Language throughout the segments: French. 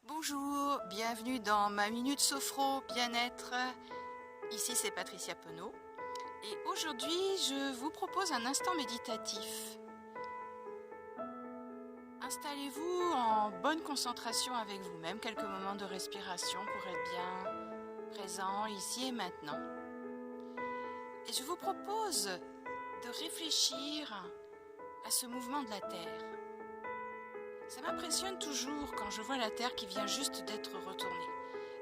Bonjour, bienvenue dans ma Minute Sophro Bien-être. Ici c'est Patricia Penaud et aujourd'hui je vous propose un instant méditatif. Installez-vous en bonne concentration avec vous-même, quelques moments de respiration pour être bien présent ici et maintenant. Et je vous propose de réfléchir à ce mouvement de la Terre. Ça m'impressionne toujours quand je vois la Terre qui vient juste d'être retournée.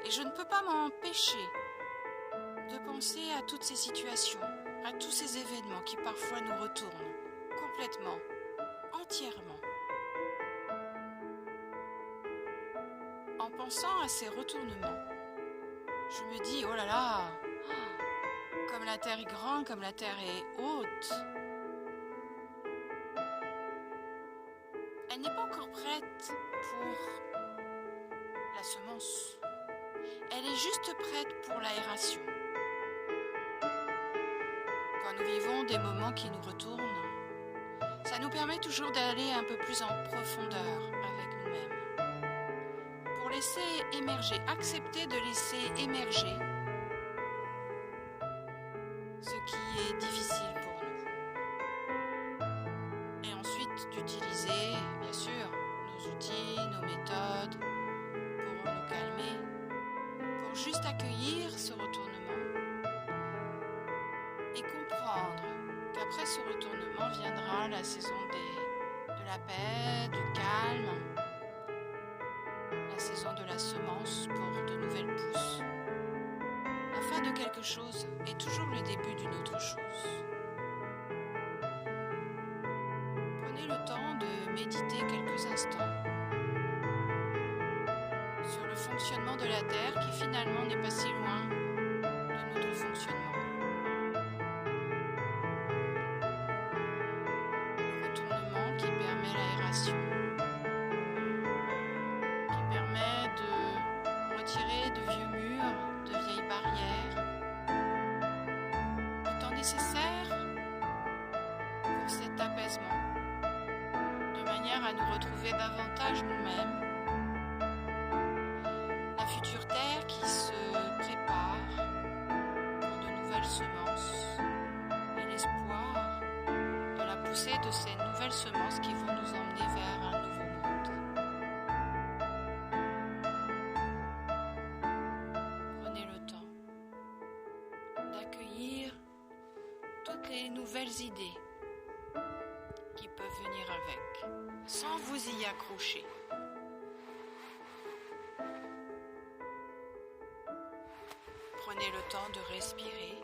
Et je ne peux pas m'empêcher de penser à toutes ces situations, à tous ces événements qui parfois nous retournent complètement, entièrement. En pensant à ces retournements, je me dis, oh là là, comme la Terre est grande, comme la Terre est haute, elle n'est pas encore prête pour la semence. Elle est juste prête pour l'aération. Quand nous vivons des moments qui nous retournent, ça nous permet toujours d'aller un peu plus en profondeur avec nous-mêmes. Pour laisser émerger, accepter de laisser émerger ce qui est difficile pour nous. Et ensuite d'utiliser, bien sûr, nos outils, nos méthodes pour nous calmer, pour juste accueillir ce retournement et comprendre qu'après ce retournement viendra la saison de la paix, du calme, la saison de la semence pour de nouvelles pousses. La fin de quelque chose est toujours le début d'une autre chose. Prenez le temps de méditer quelques instants sur le fonctionnement de la Terre qui finalement n'est pas si loin de notre fonctionnement. Le retournement qui permet l'aération, qui permet de retirer de vieux murs, de vieilles barrières, le temps nécessaire pour cet apaisement, de manière à nous retrouver davantage nous-mêmes. La future Terre qui se prépare pour de nouvelles semences et l'espoir de la poussée de ces nouvelles semences qui vont nous emmener vers un nouveau monde. Prenez le temps d'accueillir toutes les nouvelles idées qui peuvent venir avec, sans vous y accrocher. Prenez le temps de respirer.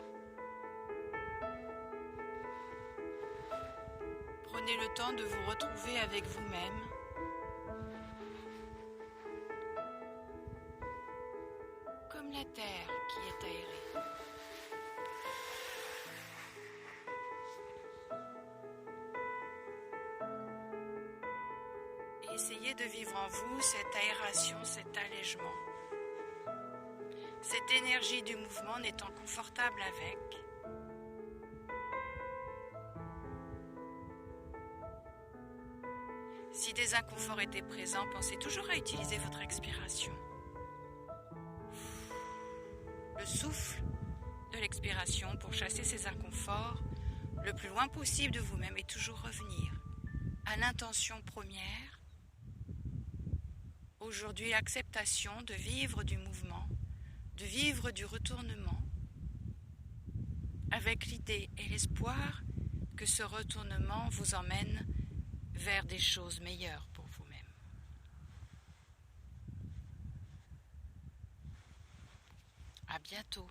Prenez le temps de vous retrouver avec vous-même. Comme la Terre qui est aérée. Et essayez de vivre en vous cette aération, cet allègement. Cette énergie du mouvement en étant confortable avec. Si des inconforts étaient présents, pensez toujours à utiliser votre expiration. Le souffle de l'expiration pour chasser ces inconforts le plus loin possible de vous-même et toujours revenir à l'intention première. Aujourd'hui, l'acceptation de vivre du mouvement, de vivre du retournement, avec l'idée et l'espoir que ce retournement vous emmène vers des choses meilleures pour vous-même. À bientôt.